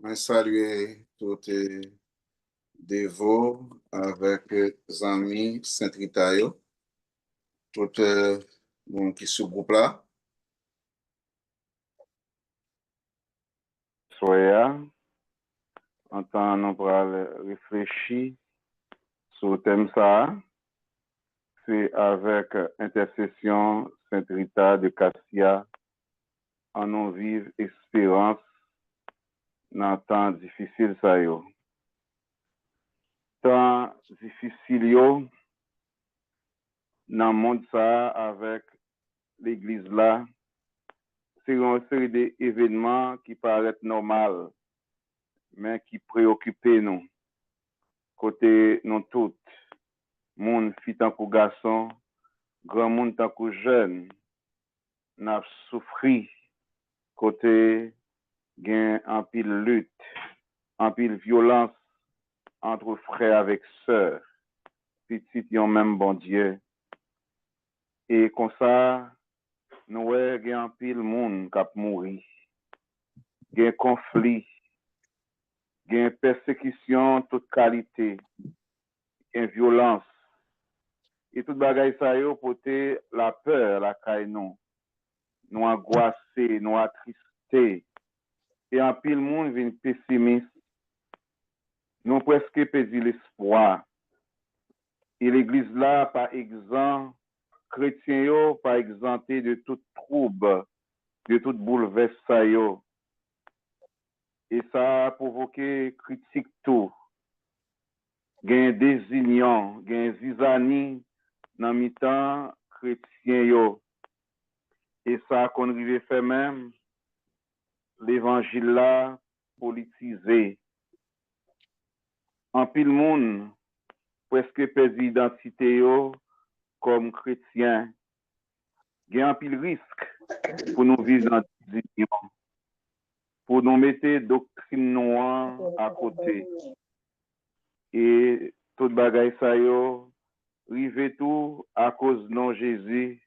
Je salue tous les dévots avec les amis Saint-Ritayo, tout le monde qui se groupe là. Soya, en temps nous pourrons réfléchir sur le thème ça, c'est avec intercession Saint-Rita de Cassia, en nous vive espérance dans temps difficile ça yo. Temps difficile yo, dans le monde ça avec l'église là, c'est une série d'événements qui paraissent normaux, mais qui préoccupent nous, côté nous toutes. Moun fit tant que garçon, grand moun tant que jeune, n'a souffri côté gen en pile lutte, en pile violence entre frères avec sœurs, petit yon même bon Dieu. Et comme ça, nous gen en pile moun k'ap mouri, gen conflit, gen persécution toute qualité, gen violence. Et tout bagay sa yo pote la peur la kay nous angoissé, nous attristé. Et en pile monde vient pessimiste. Nous presque perdu l'espoir. Et l'église là, par exemple, chrétien yo, par exempté de tout trouble, de tout bouleversement. Et ça a provoqué critique tout. Gen désignant, gen zizani, dans mi-temps chrétien yo. Et ça qu'on arrive fait même l'évangile là politisé. En pile monde presque perdu identité yo comme chrétien. Gen en pile risque pour nous vivre dans division, pour nous mettre doctrine noire à côté. Et tout bagay sa yo rive tout à cause non Jésus,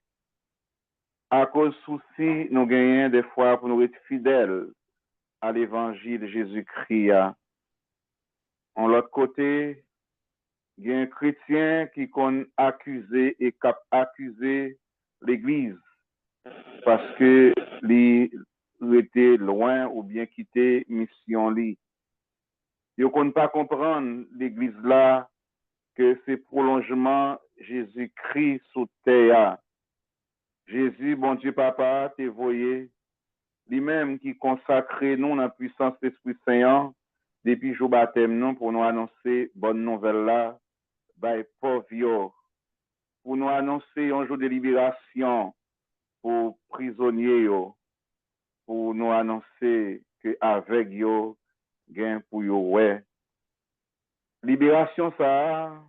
à cause souci nous gagnons des fois pour nous être fidèles à l'évangile de Jésus-Christ. En l'autre côté, il y a un chrétien qui qu'on accusé et cap accusé l'église parce que li était loin ou bien quitté mission li. Ils ne pas comprendre l'église là que c'est prolongement Jésus-Christ sous terre. Jésus, bon Dieu papa, t'es voyé, lui-même qui consacre nous dans la puissance de l'Esprit Saint depuis jour baptême nous pour nous annoncer bonne nouvelle là, by pauvre, pour nous annoncer un jour de libération pour prisonniers yo, pour nous annoncer que avec yo gain pour yo ouais. Libération ça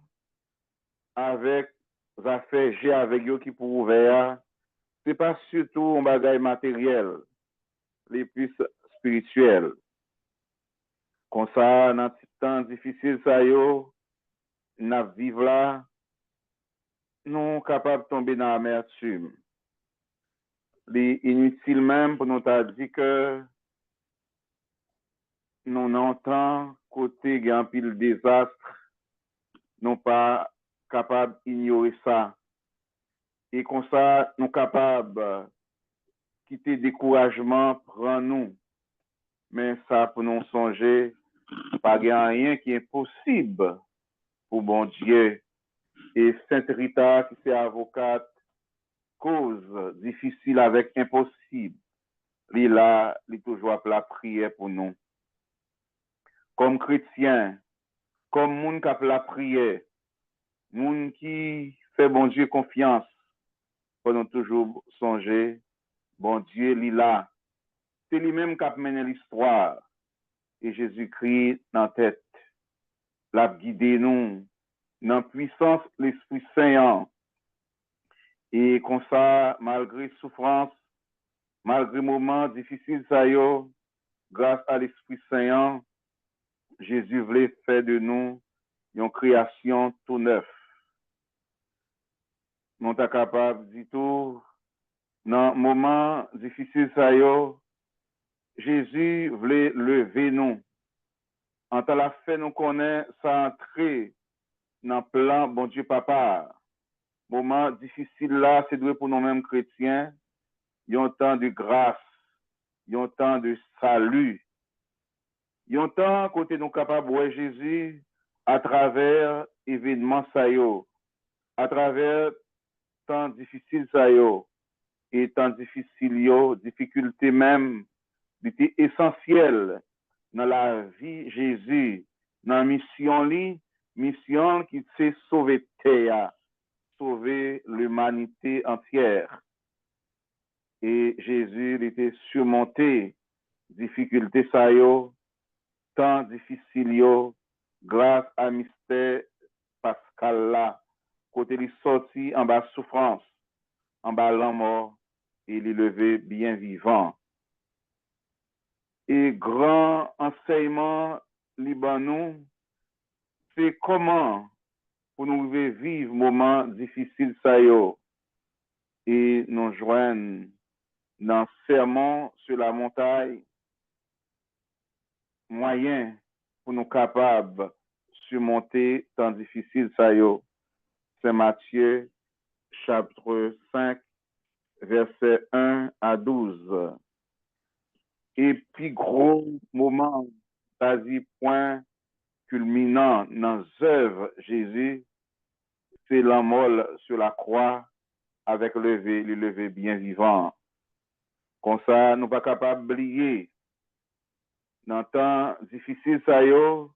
avec affaires j'ai avec yo qui pour ouvert, c'est pas surtout un bagage matériel, les plus spirituels. Comme ça dans ce temps difficile ça yo, n'a vivre là, nous capable de tomber dans l'amertume. C'est inutile même pour nous dire que nous n'entendons côté grand pile désastre, nous pas capable d'ignorer ça. Et comme ça, nous capables quitter découragement, prendre nous. Mais ça, pour nous songer, pas rien qui est possible pour bon Dieu. Et Sainte Rita, qui c'est avocate, cause difficile avec impossible. Il a toujours la prière pour nous. Comme chrétien, comme moun qui a la prière, moun qui fait bon Dieu confiance, pour nous toujours songer, bon Dieu, il là. C'est lui-même qui a mené l'histoire. Et Jésus-Christ dans la tête. L'a guidé nous dans la puissance de l'Esprit Saint. Et comme ça, malgré souffrance, malgré moments difficiles, ça y est, grâce à l'Esprit Saint, Jésus voulait faire de nous une création tout neuf. Nous sommes capables de dire tout, dans moments difficiles, ça y est, Jésus voulait lever nous En temps la fait, nous connaissons ça entrer dans le plan, bon Dieu, papa. Moment difficile là, c'est pour nous-mêmes chrétiens. Il y a un temps de grâce, il y a un temps de salut. Il y a un temps côté nous capables de voir Jésus à travers événements ça yo, à travers temps difficile ça yo, et temps difficile yo, difficulté même, c'était essentiel dans la vie Jésus, dans la mission qui s'est sauver terre, sauver l'humanité entière. Et Jésus il était surmonté difficulté ça yo, temps difficile yo, grâce à mystère pascal là, côté il sorti en bas souffrance, en bas la mort, et il est levé bien vivant. Et grand enseignement libanon, c'est comment pour nous vivre moment difficile ça yo, et nous joindre dans sermon sur la montagne, moyen pour nous capables surmonter temps difficile ça yo. C'est Matthieu chapitre 5 verset 1 à 12. Et puis gros moment quasi point culminant dans l'œuvre Jésus, c'est la mort sur la croix avec le lever bien vivant. Comme ça, nous pas capables d'oublier dans temps difficile ça yo,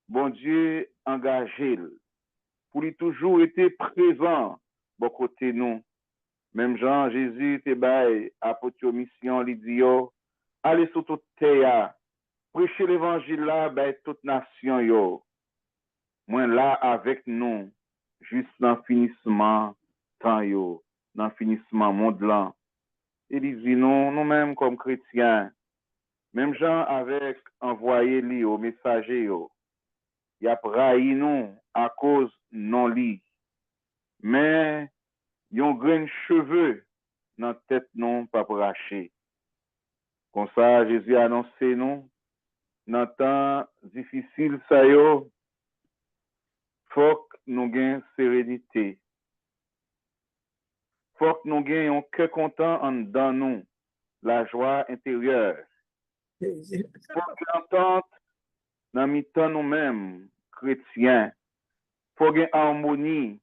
bon Dieu engagé pour lui toujours été présent bon côté nous. Même Jean Jésus te bail apôtre mission li dit yo, allez sur toute terre, prêcher l'évangile là ben toute nation yo. Moi là avec nous juste dans finissement temps yo, dans finissement monde là. Il dit non, nous-mêmes comme chrétiens, même Jean avec envoyé li au messager yo, il a raï nous à cause non li. Mais yon grain cheveux dans tête non pas braché. Comme ça Jésus a annoncé nous dans temps difficile ça yo, faut que nous gain sérénité. Faut que nous gain un cœur content en dans nous, la joie intérieure. Faut que l'entente dans mi-temps nous-mêmes chrétiens. Faut gain harmonie.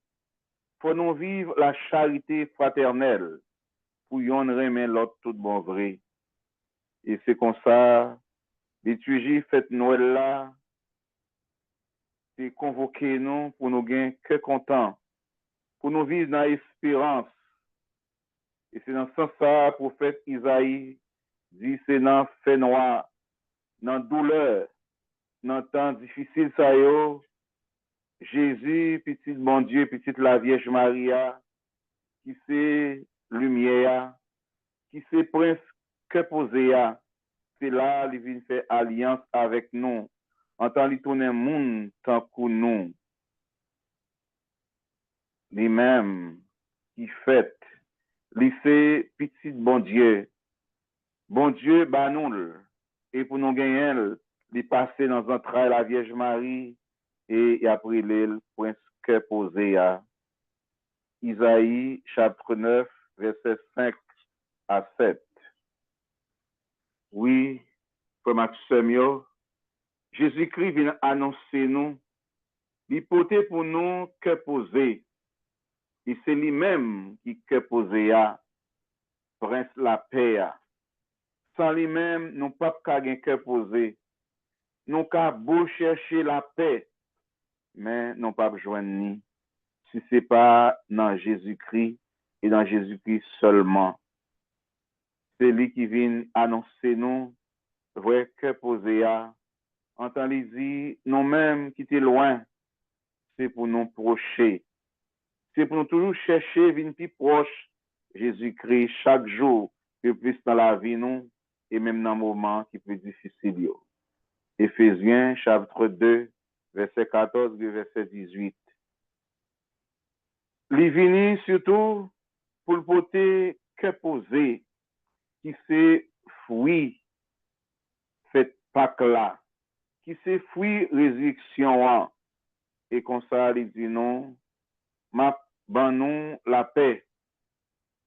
Faut nous vivre la charité fraternelle pour yon remet l'autre tout bon vrai. Et c'est comme ça, liturgie fête Noël là, c'est convoquer nous pour nous gagner que content, pour nous vivre dans l'espérance. Et c'est dans ce sens ça, prophète Isaïe dit c'est dans fait noir, dans douleur, dans temps difficile ça yo, Jésus, petit bon Dieu, petite la Vierge Maria, qui c'est lumière, qui c'est prince que posé a, c'est là il vient faire alliance avec nous. En tant qu'il tourne monde tant que nous. Lui-même qui fait, lui c'est petit bon Dieu. Bon Dieu banoul. Et pour nous gagner, il passer dans un train la Vierge Marie et il a pris l'île prince que posé à Isaïe chapitre 9 verset 5 à 7. Oui, frère Maxime, Jésus-Christ vient annoncer nous, l'hypothèse pour nous que poser. Et c'est lui-même qui que posé à prince la paix. Sans lui-même, nous pas qu'à que poser. Nous qu'à beau chercher la paix, mais nous pas besoin ni. Si c'est pas dans Jésus-Christ et dans Jésus-Christ seulement. C'est lui qui vient annoncer nous, vrai que poser à. Entendez-y, nous-mêmes qui étaient loin, c'est pour nous procher. C'est pour nous toujours chercher, venir plus proche Jésus-Christ chaque jour, que plus dans la vie, nous, et même dans le moment qui peut être difficile. Éphésiens, chapitre 2, verset 14, verset 18. Il vient surtout pour le porter que poser, qui c'est fruit, fait Pâques là. qui c'est fruit résurrection et comme ça il dit non m'a ban nous la paix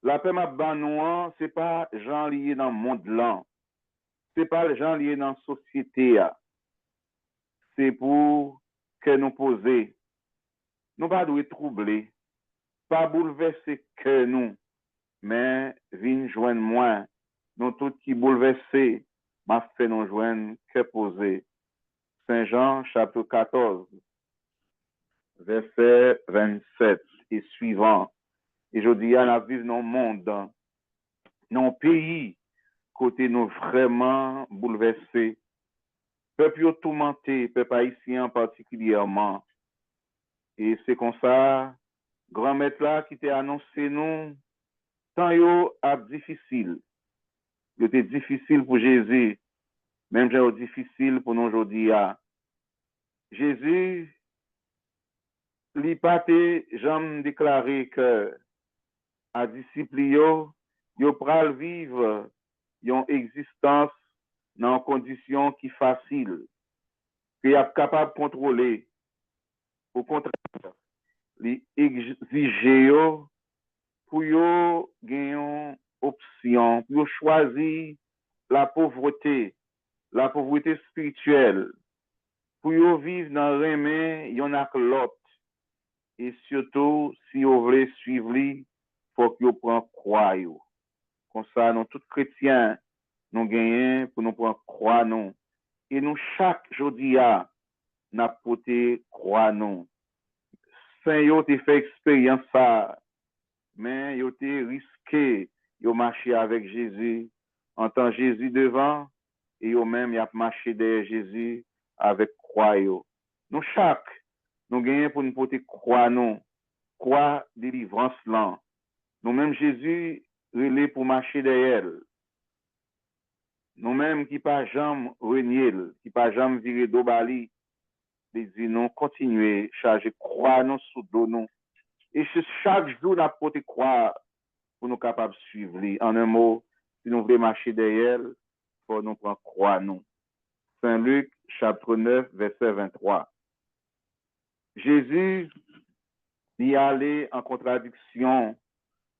m'a ban nous c'est pas gens liés dans le monde là c'est pas les gens liés dans la société c'est pour que nous poser nous pas doit troubler pas bouleverser que nous mais vinn joindre moi nous tout qui bouleversé m'a fait nous joindre que poser Saint Jean chapitre 14 verset 27 et suivant. Et je dis à la vivre dans le monde, dans le pays, côté nous vraiment bouleversés. Peuple tourmenté, peuple haïtien particulièrement. Et c'est comme ça, grand maître là qui t'a annoncé nous, tant yo a difficile. C'était difficile pour Jésus, même j'ai difficile pour nous aujourd'hui. Jésus, li pas te jamais déclaré que à disciple yo pral vivre yon existence dans condition qui facile que y a capable contrôler au contraire li exige yo pour yo gagnon option pour yo choisir la pauvreté spirituelle pour yo vivre dans remè yon ak l'autre et surtout si yo voulez suivre li faut que yo prend croix yo comme ça nous tous chrétiens nous gagnons pour nous prendre croix nous et nous chaque jour n'a porté croix nous saint yo te fait expérience ça mais yo te risqué yo marcher avec Jésus en tant Jésus devant et yo même y a marché derrière Jésus avec croix yo nous chaque nous gagnons pour nous porter croix nous croix délivrance là nous même Jésus relé pour marcher derrière nous-mêmes qui pas jamais renier, qui pas jamais virer d'obali, les dit non, continuer, charger croix nous sous dos nous. Et chaque jour, nous porter croix pour nous capables de suivre. En un mot, si nous voulons marcher derrière, il faut nous prendre croix nous. Saint Luc, chapitre 9, verset 23. Jésus y allait en contradiction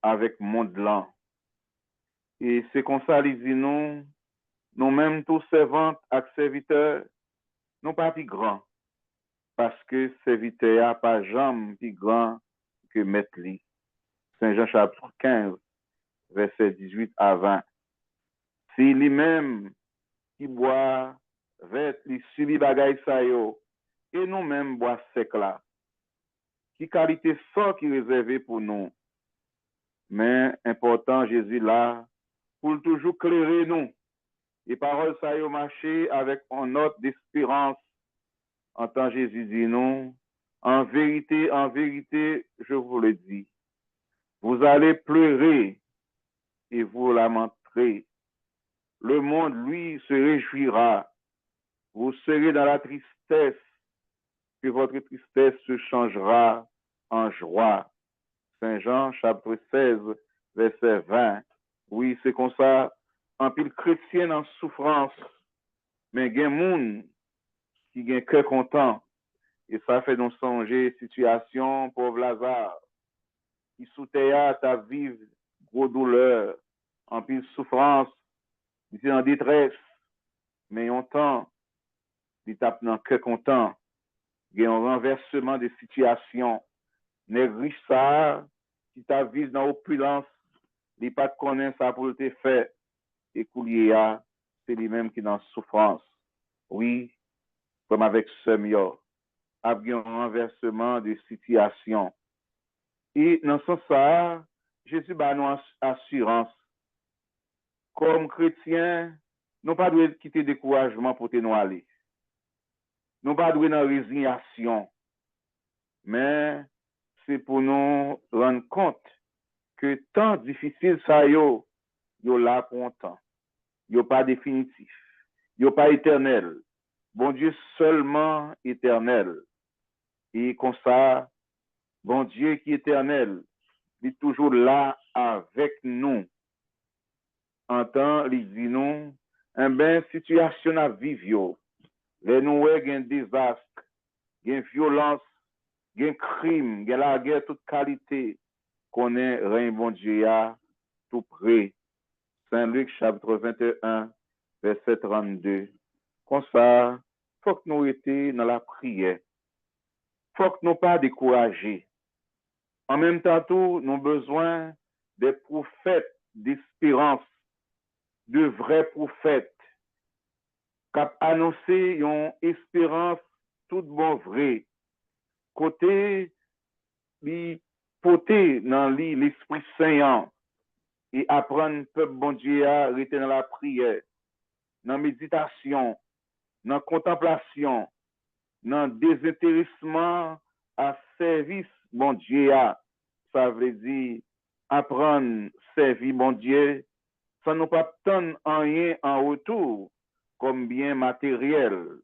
avec le monde là. Et c'est comme ça, il dit non, nous-mêmes, tous servantes et serviteurs, nous pas plus grands. Parce que serviteur n'a pas jamais plus grand que maître li. Saint Jean chapitre 15, verset 18 à 20. Si lui-même qui boit vert li subi bagay sa yo, et nous-mêmes bois sec là. Qui qualité ça qui est réservé pour nous. Mais important Jésus là, pour toujours clairer nous. Et paroles ça yo marché avec une note d'espérance. En tant Jésus dit non, en vérité, je vous le dis, vous allez pleurer et vous lamenterez. Le monde, lui, se réjouira. Vous serez dans la tristesse, que votre tristesse se changera en joie. Saint Jean, chapitre 16, verset 20. Oui, c'est comme ça, en pile chrétien en souffrance, mais il y a des gens qui ont un cœur content. Et ça fait nous songer situation pauvre Lazare qui sous terre ta vive gros douleur, en pile souffrance, il est en détresse, mais en temps, il tape dans cœur content, il y a un renversement de situation. Les riches ça qui t'a vise dans l'opulence, il pas de connaître ça pour te faire et coulier c'est lui-même qui est dans souffrance. Oui, comme avec ce mieux. Un renversement de situation. Et dans ce sens, Jésus a une assurance. Comme chrétiens, nous pas devons quitter le découragement pour nous aller. Nous pas devons dans résignation. Mais c'est pour nous rendre compte que tant difficile ça yo là pour un temps. Yo pas définitif. Yo pas éternel. Bon Dieu seulement éternel. Et comme ça, bon Dieu qui est éternel, il est toujours là avec nous. En temps, il dit nous, situation à vivre, Les nous gen désastre, gen violence, gen crime, gen la guerre toute qualité, connaît règne bon Dieu tout près. Saint Luc chapitre 21, verset 32. Comme ça, faut que nous étions dans la prière. Faut que nous pas décourager. En même temps, tout, nous avons besoin des prophètes d'espérance, de vrais prophètes, qui ont annoncé une espérance toute bon vrai. Côté, li poté dans l'Esprit Saint et apprendre peuple bon Dieu à rester dans la prière, dans la méditation, dans la contemplation, dans le désintéressement à service bon Dieu. Ça veut dire apprendre servir bon Dieu sans nous pas obtenir rien en retour comme bien matériel.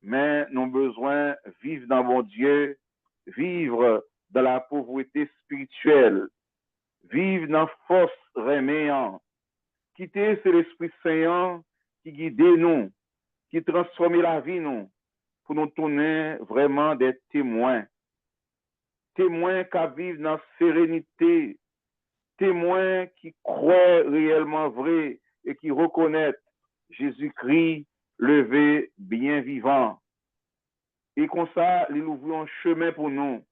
Mais nous avons besoin de vivre dans bon Dieu, vivre dans la pauvreté spirituelle, vivre dans la force reméant, quitter c'est l'Esprit Saint qui guide nous, qui transforme la vie nous, pour nous tourner vraiment des témoins. Témoins qui vivent dans la sérénité, témoins qui croient réellement vrai et qui reconnaissent Jésus-Christ levé bien vivant. Et comme ça, il ouvre un chemin pour nous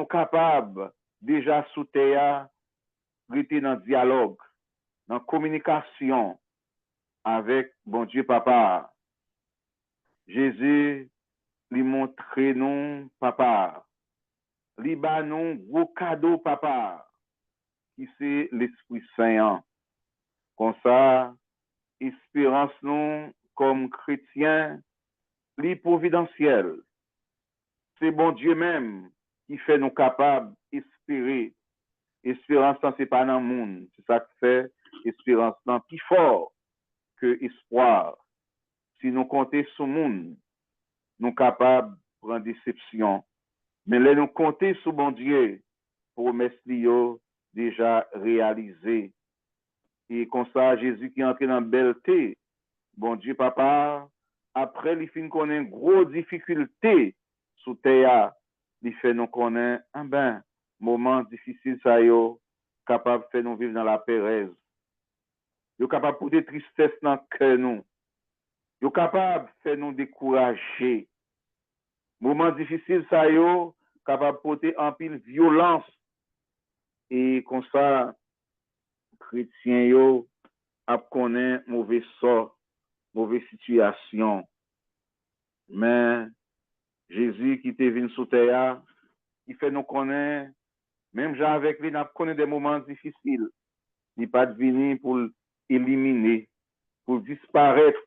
capables, déjà sous terre, rester dans le dialogue, dans la communication avec bon Dieu Papa. Jésus lui montre nous, Papa. Lui bat nous gros cadeau, Papa, qui c'est l'Esprit Saint. Comme ça, espérance nous comme chrétiens, li providentiel. C'est bon Dieu même qui fait nous capables d'espérer. Espérance, ce n'est pas dans le monde. C'est ça qui fait espérance plus fort que espoir. Si nous comptons sur le monde, nous sommes capables de prendre déception. Mais là, nous comptons sur bon Dieu, promesse déjà réalisée. Et comme ça, Jésus qui est entré dans la belleté, bon Dieu, Papa, après, il fin connaît une grosse difficulté sous terre, il fait nous connaître un moment difficile, ça y est, capable de faire nous vivre dans la paix. Il est capable de porter tristesse dans le cœur nous. Il est capable de faire nous décourager. Moment difficile, ça y est, capable de porter en pile violence. Et comme ça, chrétien yo a connaît mauvais sort, mauvaise situation. Mais Jésus qui était venu sur terre, il fait nous connaître, même gens avec lui, nous connaît des moments difficiles. Il n'est pas venu pour éliminer, pour disparaître,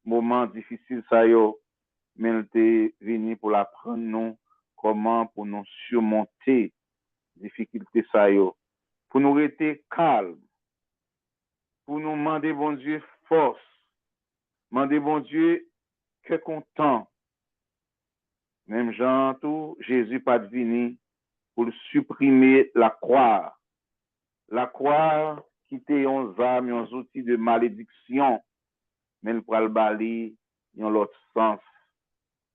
moments difficiles, ça y est, mais il est venu pour apprendre nous comment pour nous surmonter difficultés, ça y est, pour nous rester calmes, pour nous demander, bon Dieu, force, demander, bon Dieu, que content. Même Jean, tout, Jésus pas venu pour supprimer la croix. La croix qui était un arme, un outil de malédiction, mais il pourra le balayer dans l'autre sens.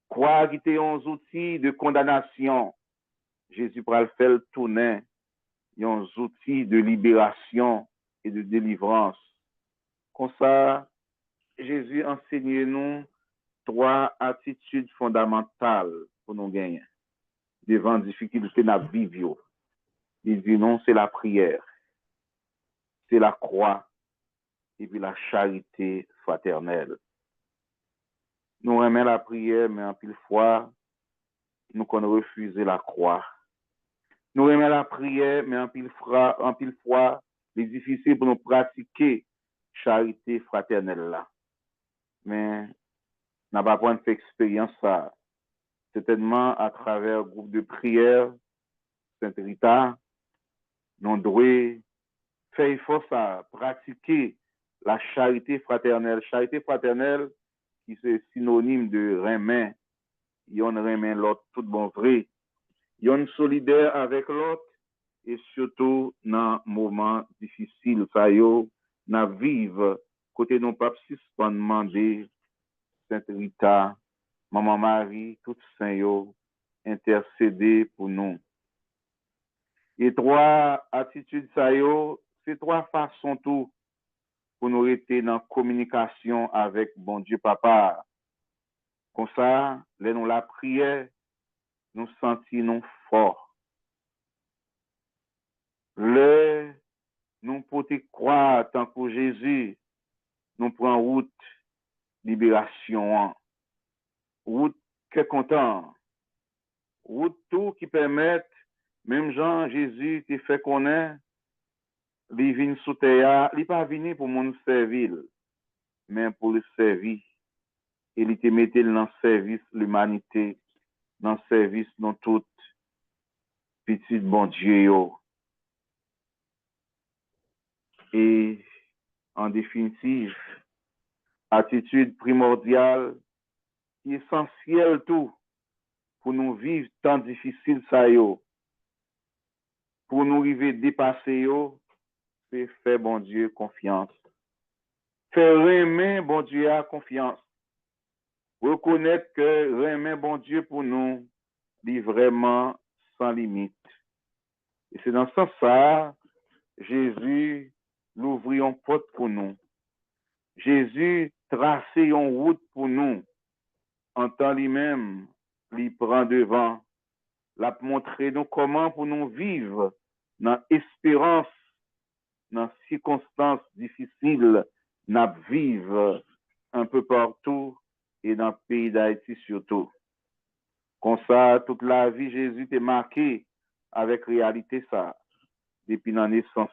Croix qui était un outil de condamnation, Jésus pourra le faire tourner un outil de libération et de délivrance. Comme ça, Jésus enseigne nous 3 attitudes fondamentales pour nous gagner devant difficulté dans la vie. Il dit non, c'est la prière, c'est la croix et puis la charité fraternelle. Nous aimons la prière, mais en pile fois, nous qu'on refuse la croix. Nous aimons la prière, mais en pile fois, c'est difficile pour nous pratiquer charité fraternelle là. Mais n'a pas point fait expérience ça. Certainement à travers le groupe de prière Sainte Rita, nous devons faire effort ça, pratiquer la charité fraternelle. Charité fraternelle qui c'est synonyme de remet. Yon remet l'autre tout bon vrai. Yon solidaire avec l'autre et surtout dans moment difficile ça yo n'a vivre côté non pas suspendre demander Sainte Rita, Maman Marie, tout saint yo, intercéder pour nous. Et trois attitudes ça yo, c'est trois façons tout pour nous rester dans communication avec bon Dieu Papa. Comme ça, là nous la prière, nous sentons forts. Le nous pouvons croire tant que Jésus nous prend route libération, route que content, route tout qui permet, même Jean Jésus qui fait connaître, il vient sous terre, il pas venu pour mon servir, mais pour le servir. Il te mettait dans le service l'humanité, dans le service de tout petit bon Dieu. Et en définitive, attitude primordiale, essentielle tout pour nous vivre tant difficile ça yo. Pour nous arriver dépasser yo, c'est faire bon Dieu confiance. Faire aimer bon Dieu à confiance. Reconnaître que aimer bon Dieu pour nous, est vraiment sans limite. Et c'est dans ce sens ça, Jésus l'ouvre une porte pour nous. Jésus trace une route pour nous. En temps lui-même, il prend devant, l'a montré nous comment pour nous vivre dans l'espérance, dans les circonstances difficiles, nous vivre un peu partout et dans le pays d'Haïti surtout. Comme ça, toute la vie, Jésus est marqué avec réalité ça. Depuis la naissance,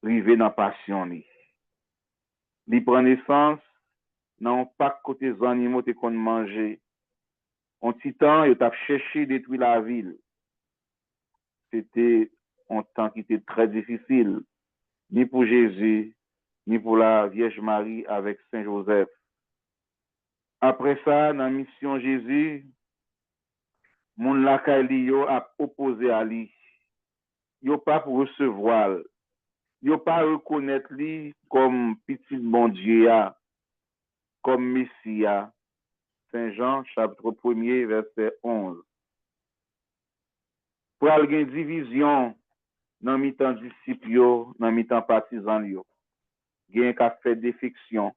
arrivé dans la passion. Il prend naissance, dans pas côté des animaux qu'on manger. En petit temps, il a cherché de détruire la ville. C'était un temps qui était très difficile, ni pour Jésus, ni pour la Vierge Marie avec Saint Joseph. Après ça, dans la mission Jésus, mon lakay a opposé à lui. Yo pas pour recevoir. Yo pas reconnaître lui comme petit bon Dieu, comme Messia. Saint Jean, chapitre 1er, verset 11. Pour avoir une division dans mi-temps disciples, dans mi-temps partisans, il y a un qui fait défection,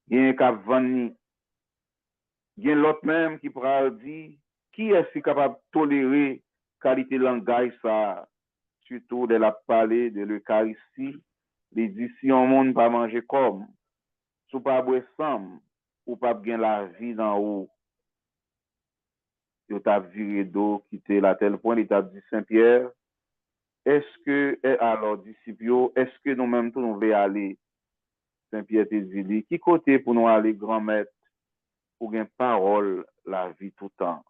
il y a un qui vend, il y a l'autre même qui pourra dire qui est capable de tolérer qualité langage ça, surtout de la parler de l'Eucharistie, les dit si on monde pas manger comme, si pas boire ensemble, ou pas bien la vie dans haut. Il t'a viré d'eau, quitté la tel point, il t'a dit Saint-Pierre, est-ce que, alors, disciples, est-ce que nous-mêmes, nous voulons aller, Saint-Pierre te dit, qui côté pour nous aller, grand maître, pour une parole, la vie tout le temps.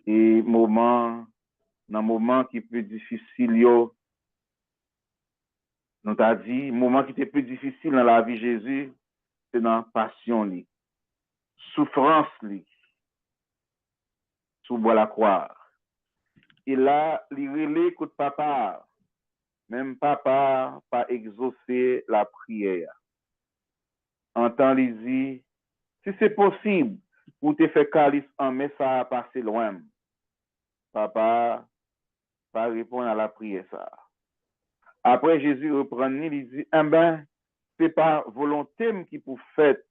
Et dans moment qui est plus difficile, nous t'a dit, moment qui était plus difficile dans la vie de Jésus, c'est dans la passion, souffrance, sous bois la croix. Et là, il relève que papa, même papa, pas exaucé la prière. Entend les dit, si c'est possible, pour te faire calice en mais ça a passé loin. Papa, pas répondre à la prière ça. Après Jésus reprend, il dit, eh ben, c'est pas volonté qui pour fait,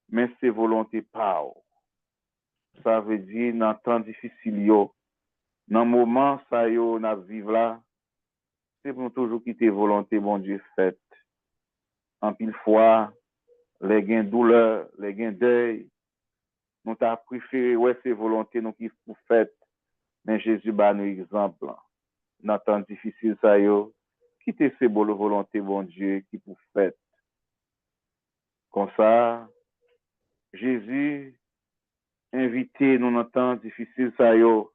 mais c'est volonté pas. Ça veut dire, dans temps difficile, dans le moment ça yo n'a vivre là, c'est pour toujours quitter volonté bon Dieu faite. En pile fois, les gains douleur, les gains deuil, nous t'a préféré ouais c'est volonté nous qui pour fait, mais Jésus bat nous exemple. Dans temps difficile ça yo, quitter ces bonnes volontés bon Dieu qui pour fait. Comme ça, Jésus invité nous dans temps difficile ça yo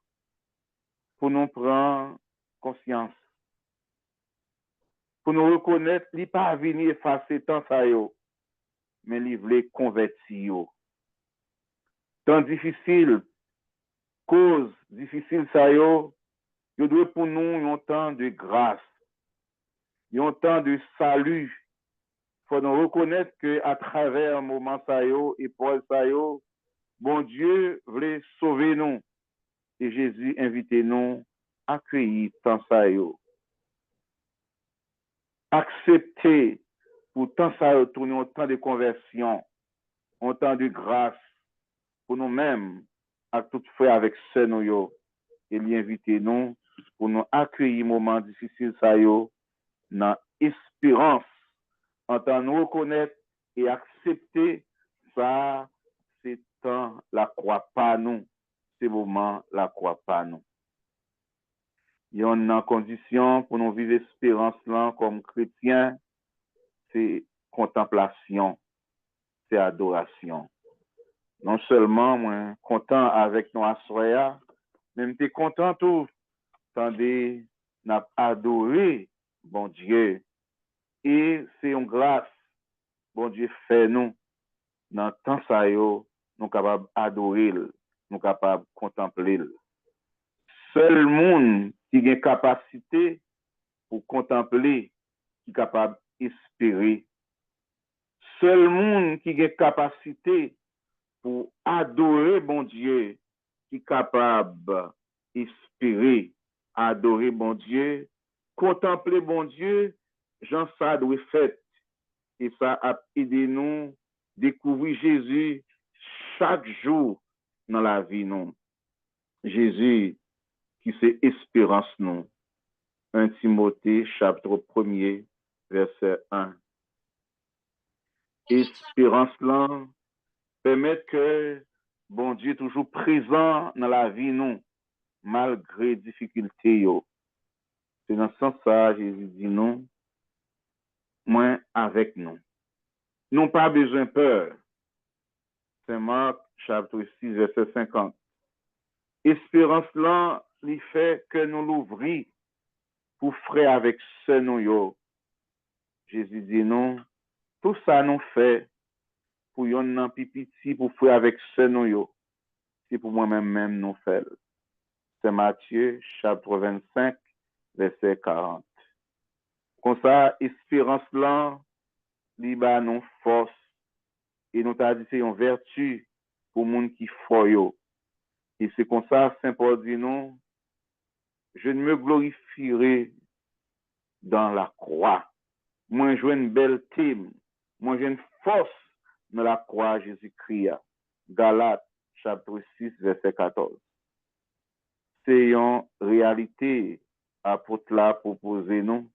pour nous prendre conscience. Pour nous reconnaître, il pas venir effacer tant ça yo, mais il voulait convertir. Temps difficile, cause difficile ça yo doit pour nous un temps de grâce, un temps de salut, faut nous reconnaître qu'à travers un moment ça yo, et Paul ça yo, bon Dieu voulait sauver nous. Et Jésus invite nous à accueillir tant ça yo. Accepter pour tant ça yo tourner autant de conversion, autant de grâce pour nous-mêmes, à tout frère avec sœur nous yo. Et lui inviter nous pour nous accueillir moment difficile ça yo, dans espérance, en tant nous reconnaître et accepter ça, c'est temps la croix pas nous, c'est moment la croix pas nous. Il y a une condition pour nous vivre espérance là comme chrétiens, c'est contemplation, c'est adoration. Non seulement moi content avec nous assoya, même t'es content tout, tandis n'a adoré bon Dieu. Et c'est une grâce, bon Dieu fait nous, dans temps ça yo, nous capables adorer, nous capables contempler. Seul monde qui a une capacité pour contempler, qui est capable d'espérer. Seul monde qui a une capacité pour adorer bon Dieu, qui est capable d'espérer, adorer bon Dieu, contempler bon Dieu, Jean ça doit fait. Et ça a aidé nous découvrir Jésus chaque jour dans la vie nous. Jésus qui c'est espérance nous. 1 Timothée chapitre 1er verset 1. Espérance là permet que bon Dieu toujours présent dans la vie nous malgré difficultés yo. C'est dans ce sens ça Jésus dit non moi avec nous. Nous pas besoin peur. Saint Marc chapitre 6 verset 50. Espérance là lui fait que nous l'ouvrir pour frère avec ce nous yo. Jésus dit non, tout ça nous fait pour yon nan pipiti pour frère avec ce nous yo. C'est pour moi-même nous faire. C'est Matthieu chapitre 25 verset 40. Comme ça espérance là li ba nous force et nous t'a dit c'est une vertu pour monde qui fort yo. Et c'est comme ça Saint Paul dit non, je ne me glorifierai dans la croix. Moi, j'ai une belle thème. Moi, j'ai une force dans la croix Jésus-Christ. Galates, chapitre 6, verset 14. C'est une réalité apôtre là proposer nous,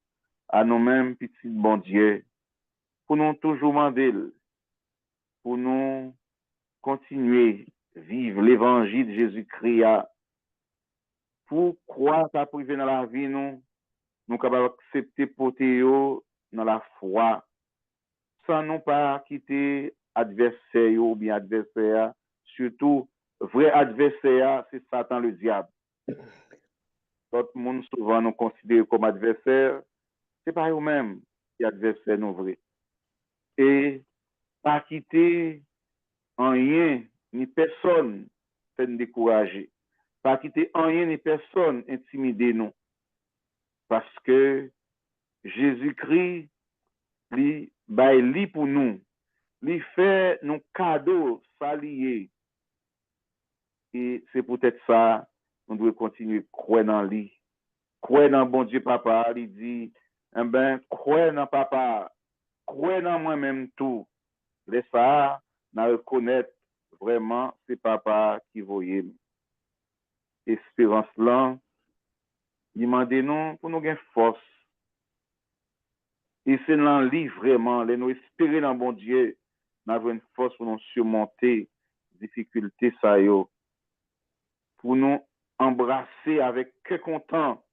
à nous-mêmes, petits bon Dieu, pour nous toujours demander, pour nous continuer à vivre l'évangile de Jésus-Christ, pour croire qu'à priver dans la vie, nous capables d'accepter porter dans la foi, sans nous pas quitter adversaire ou bien adversaire, surtout vrai adversaire, c'est Satan le diable. Tout le monde souvent nous considère comme adversaire, c'est pas eux-mêmes qui adversaire nous vrai. Et pas quitter en rien ni personne fait nous décourager. Pas quitter en rien ni personne intimider nous. Parce que Jésus-Christ, lui, bail pour nous. Lui fait nos cadeaux saliés. Et c'est peut-être ça, on doit continuer à croire dans lui. Croire dans bon Dieu papa, il dit, eh ben, croire dans papa, croire dans moi-même tout. Laisse ça, nous reconnaître vraiment c'est papa qui voyait. Espérance là, il demande non pour nous gagner force. Et c'est dans lui vraiment, nous espérer dans bon Dieu, nous avons une force pour nous surmonter difficultés ça yo. Pour nous embrasser avec que content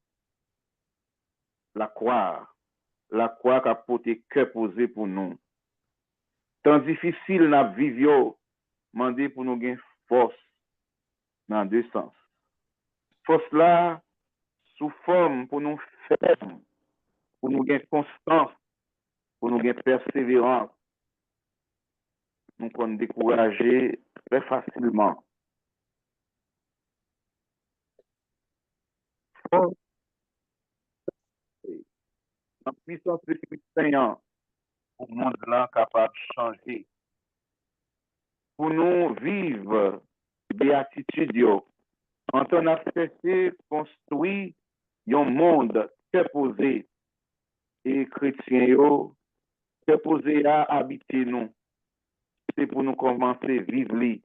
la croix qui a porté cœur posé pour nous. Tant difficile n'a vivre, demander pour nous gagner force dans deux sens. Force là sous forme pour nous faire, pour nous gagner constance, pour nous gagner persévérance. Nous pouvons décourager très facilement. Force, en puissance de Christ Seigneur, pour le monde là capable de changer. Pour nous vivre béatitude, en tant a cessé construire un monde très posé et chrétien yo, très posé à habiter nous. C'est pour nous commencer à vivre li.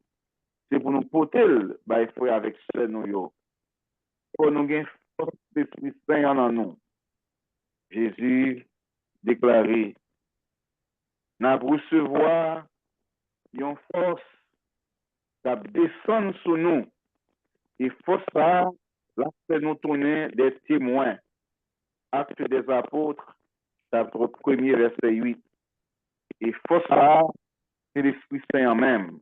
C'est pour nous porter bah, il faut avec ce nous yo. Pour nous gagner force d'Esprit Saint en nous. Jésus déclaré, n'a recevoir une force qui descend sur nous. Et force ça, là, c'est nous tourner des témoins. Actes des apôtres, chapitre 1er, verset 8. Et force ça, c'est l'Esprit Saint en même.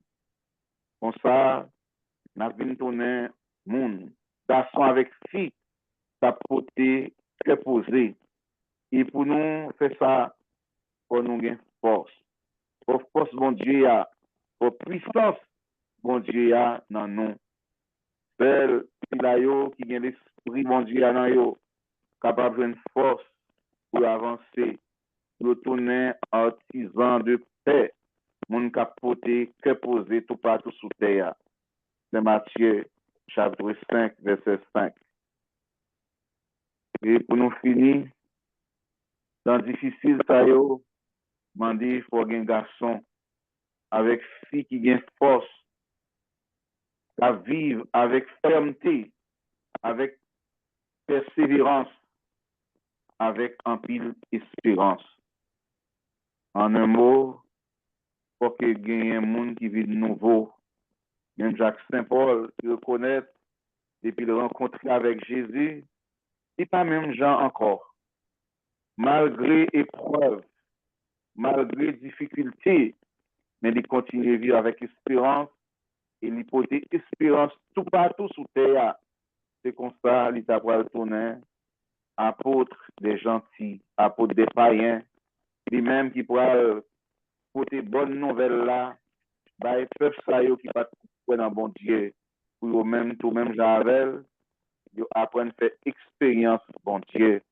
Comme ça, n'a venu tourner monde. Garçon avec fille, ça porté très posé. Et pour nous faire ça, pour nous gagner force. Pour force, bon Dieu, pour puissance, bon Dieu, dans nous. Celle qui a qui a l'esprit, bon Dieu, dans yo, capable de force pour avancer, pour tourner artisan de paix, mon capoté, que posé tout partout sous terre. C'est Matthieu, chapitre 5, verset 5. Et pour nous finir, dans difficile, ça y est, m'a dit, il faut un garçon avec fille qui gagne force, à vivre avec fermeté, avec persévérance, avec un pile espérance. En un mot, pour que gagne un monde qui vit de nouveau. Même Jacques Saint-Paul, qui reconnaît, depuis le rencontrer avec Jésus, et pas même Jean encore. Malgré épreuves, malgré difficultés, mais il continue à vivre avec espérance et il porte espérance tout partout sous terre. C'est comme ça, il t'a retourné apôtre des gentils, apôtre des païens, lui-même qui pourra porter bonne nouvelle là, bah, le peuple ça qui va trouver dans bon Dieu, pour eux-mêmes, tout même Javel, ils apprennent à faire expérience bon Dieu.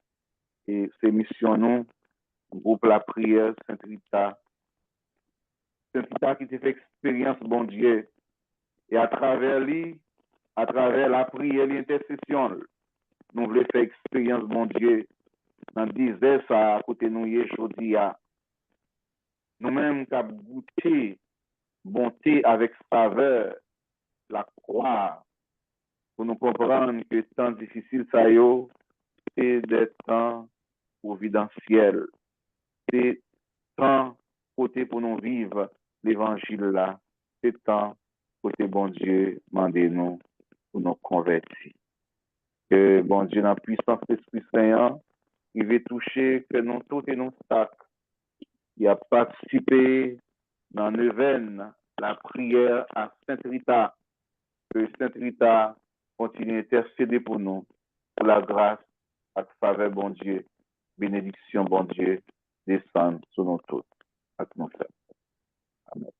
Et c'est mission nous, groupe la prière, Saint-Rita. Saint-Rita qui te fait expérience bon Dieu. Et à travers lui, à travers la prière, l'intercession, nous voulons faire expérience bon Dieu. Dans 10 heures, ça à côté nous y est aujourd'hui. Nous-mêmes qui avons goûté bonté avec saveur, la croix, pour nous comprendre que temps difficile, ça y est, c'est des temps providentiels. C'est temps côté pour nous vivre l'évangile là. C'est temps côté bon Dieu, demandez-nous pour nous convertir. Que bon Dieu, dans la puissance de l'Esprit Saint, il veut toucher que nous tous et nous sacs. Il a participé dans Neuvaine, la prière à Sainte-Rita. Que Sainte-Rita continue à intercéder pour nous, pour la grâce, à faveur bon Dieu, bénédiction bon Dieu, descend sur nous tous. À nous faire. Amen.